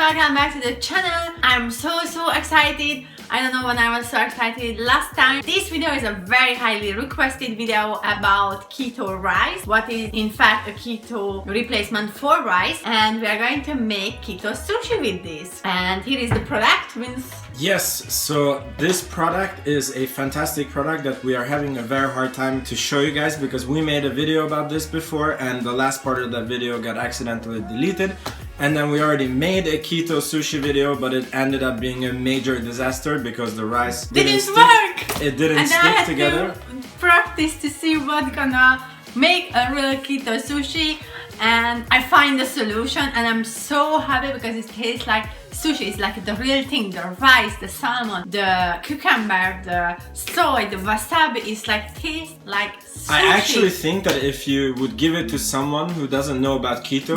welcome back to the channel. I'm so excited. I don't know when I was so excited last time. This video is a very highly requested video about keto rice. What is in fact a keto replacement for rice, and we are going to make keto sushi with this. And here is the product, Vince. Yes, so this product is a fantastic product that we are having a very hard time to show you guys because we made a video about this before and the last part of that video got accidentally deleted. And then we already made a keto sushi video, but it ended up being a major disaster because the rice didn't work. It didn't stick together. To practice to see what's gonna make a real keto sushi, and I find the solution, and I'm so happy because it tastes like sushi. It's like the real thing. The rice, the salmon, the cucumber, the soy, the wasabi is like tastes like sushi. I actually think that if you would give it to someone who doesn't know about keto,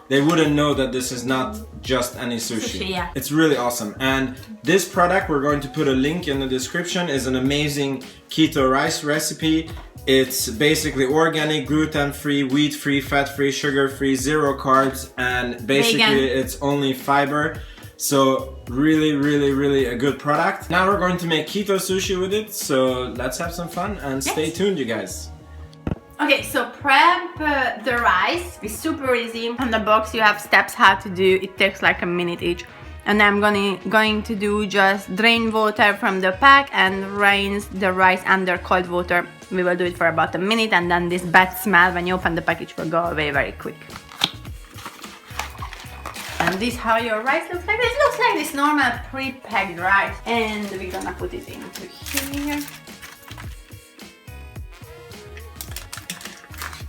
they wouldn't know that this is not just any sushi. Yeah. It's really awesome. And this product, we're going to put a link in the description, is an amazing keto rice recipe. It's basically organic, gluten-free, wheat-free, fat-free, sugar-free, zero carbs, and basically it's only fiber. So really a good product. Now we're going to make keto sushi with it, so let's have some fun and stay tuned, you guys. Okay, so prep the rice. It's super easy. On the box you have steps how to do. It takes like a minute each. And I'm going to do just drain water from the pack and rinse the rice under cold water. We will do it for about a minute, and then this bad smell when you open the package will go away very quick. And this is how your rice looks like. It looks like this normal pre-packed rice. And we're gonna put it into here.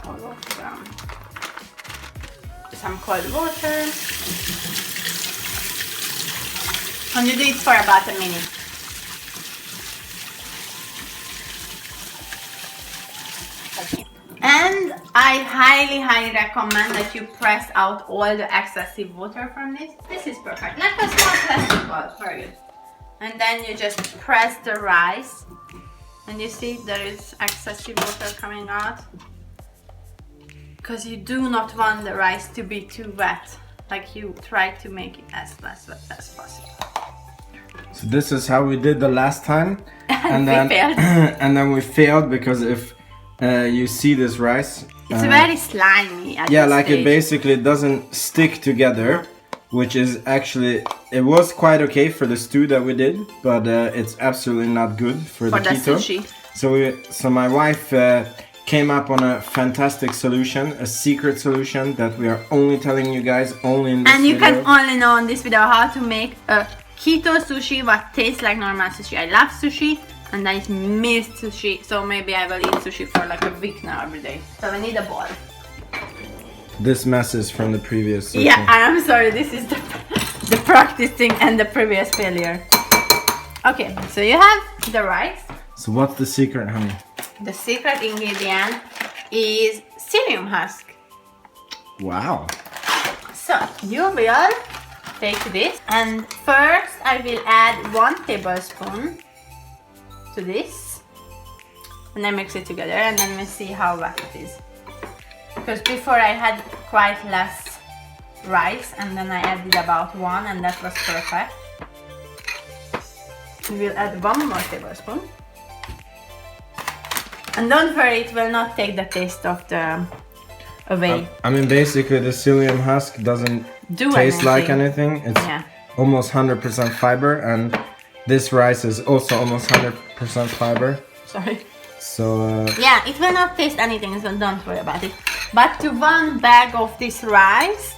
All of some cold water. And you do it for about a minute. And I highly recommend that you press out all the excessive water from this. This is perfect. Like a small plastic bowl, very good. And then you just press the rice. And you see there is excessive water coming out. Because you do not want the rice to be too wet. Like you try to make it as less wet as possible. So this is how we did the last time. And then failed. And then we failed because if you see this rice, it's very slimy at yeah, this like stage. it basically doesn't stick together, which is actually, it was quite okay for the stew that we did, but it's absolutely not good for the keto. Sushi. So my wife came up on a fantastic solution, a secret solution that we are only telling you guys only in this video. And you can only know in this video how to make a keto sushi what tastes like normal sushi. I love sushi, and I missed sushi, so maybe I will eat sushi for like a week now every day. So we need a bowl. This mess is from the previous sushi. Yeah, I am sorry, this is the practicing and the previous failure. Okay, so you have the rice. So what's the secret, honey? The secret ingredient is psyllium husk. Wow. So you will take this, and first I will add 1 tablespoon to this, and then mix it together, and then we'll see how wet it is. Because before I had quite less rice, and then I added about 1, and that was perfect. We will add 1 more tablespoon. And don't worry, it will not take the taste of the away. I mean, basically the psyllium husk doesn't taste like anything. It's almost 100% fiber, and this rice is also almost 100% fiber. Sorry. So yeah, it will not taste anything, so don't worry about it. But to 1 bag of this rice,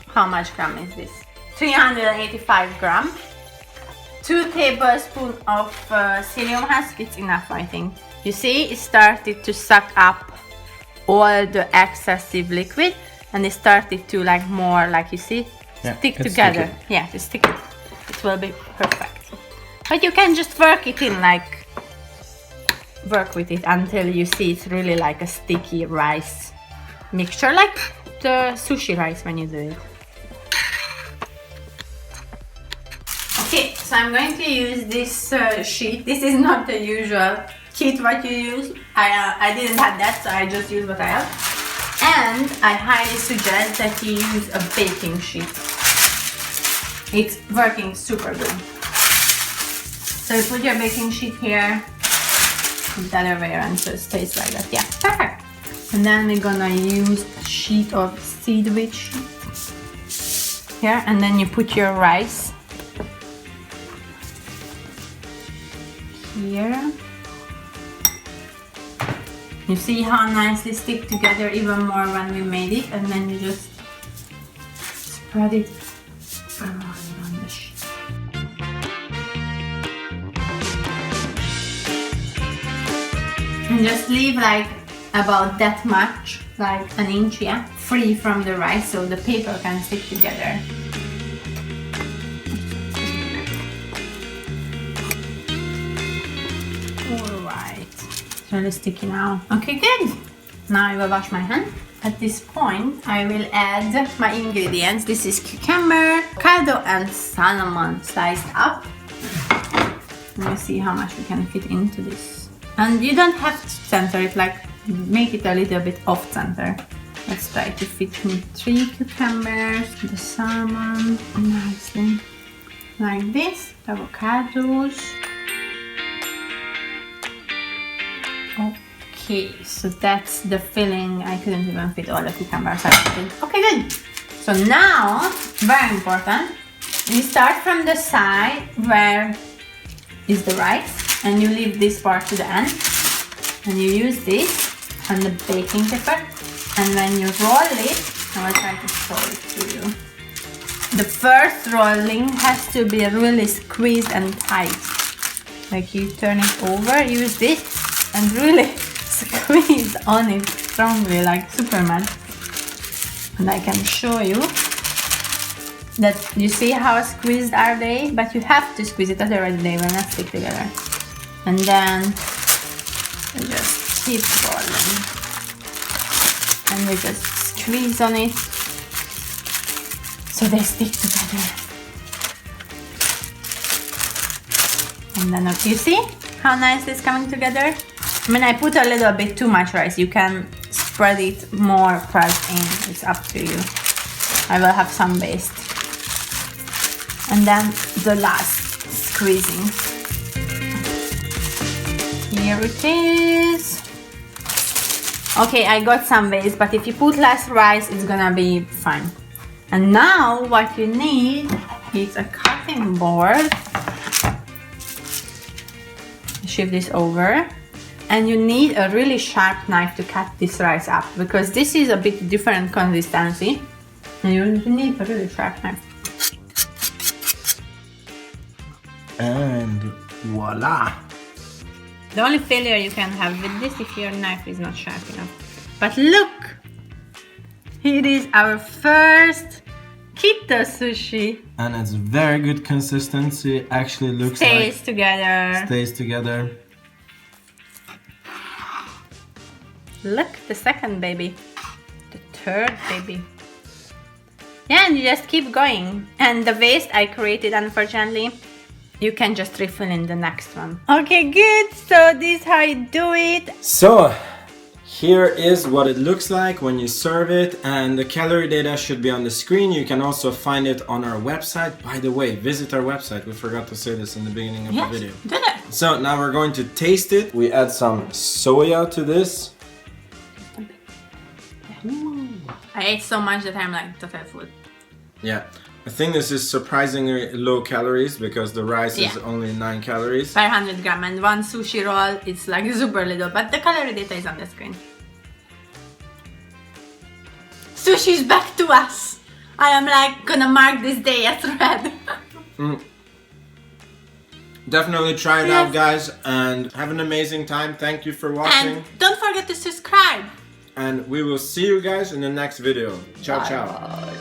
how much gram is this? 385 gram. 2 tablespoons of psyllium husk, it's enough, I think. You see, it started to suck up all the excessive liquid, and it started to like more, like you see, stick together. Sticky. Yeah, to stick it. It will be perfect. But you can just work it in, like work with it until you see it's really like a sticky rice mixture, like the sushi rice when you do it. Okay, so I'm going to use this sheet. This is not the usual sheet what you use. I didn't have that, so I just use what I have. And I highly suggest that you use a baking sheet. It's working super good. So you put your baking sheet here, the other way around, so it stays like that. Yeah, perfect. And then we're gonna use a sheet of seed sheet here, and then you put your rice here. You see how nicely stick together even more when we made it, and then you just spread it around on the sheet. And just leave like about that much, like an inch, yeah, free from the rice so the paper can stick together. Alright, it's really sticky now. Okay, good. Now I will wash my hand. At this point, I will add my ingredients. This is cucumber, avocado, and salmon sliced up. Let me see how much we can fit into this. And you don't have to center it, like make it a little bit off center. Let's try to fit in 3 cucumbers, the salmon nicely, like this, avocados. Okay, so that's the filling. I couldn't even fit all the cucumbers. Okay, good. So now, very important, you start from the side where is the rice, and you leave this part to the end, and you use this on the baking paper, and when you roll it, I will try to show it to you. The first rolling has to be really squeezed and tight. Like you turn it over, use this, and really squeeze on it strongly, like Superman. And I can show you that you see how squeezed are they, but you have to squeeze it, otherwise they will not stick together. And then you just keep rolling, and you just squeeze on it so they stick together. And then you see how nice it's coming together? I mean, I put a little bit too much rice. You can spread it more pressed in, it's up to you. I will have some waste. And then the last squeezing. Here it is. Okay, I got some waste, but if you put less rice, it's gonna be fine. And now what you need is a cutting board. Shift this over. And you need a really sharp knife to cut this rice up, because this is a bit different consistency. And you need a really sharp knife. And voila! The only failure you can have with this if your knife is not sharp enough. But look! Here is our first Keto sushi. And it's very good consistency. Actually looks Stays together. Stays together. Look, the second baby. The third baby. Yeah, and you just keep going. And the waste I created, unfortunately, you can just refill in the next one. Okay, good. So this is how you do it. So here is what it looks like when you serve it, and the calorie data should be on the screen. You can also find it on our website. By the way, visit our website. We forgot to say this in the beginning of the video. Did it. So now we're going to taste it. We add some soya to this. I ate so much that I'm like total full. Yeah, I think this is surprisingly low calories because the rice is only 9 calories. 500 grams, and one sushi roll, it's like super little, but the calorie data is on the screen. Sushi is back to us. I am like gonna mark this day as red. Definitely try it out, guys, and have an amazing time. Thank you for watching. And don't forget to subscribe. And we will see you guys in the next video. Ciao, ciao. Bye.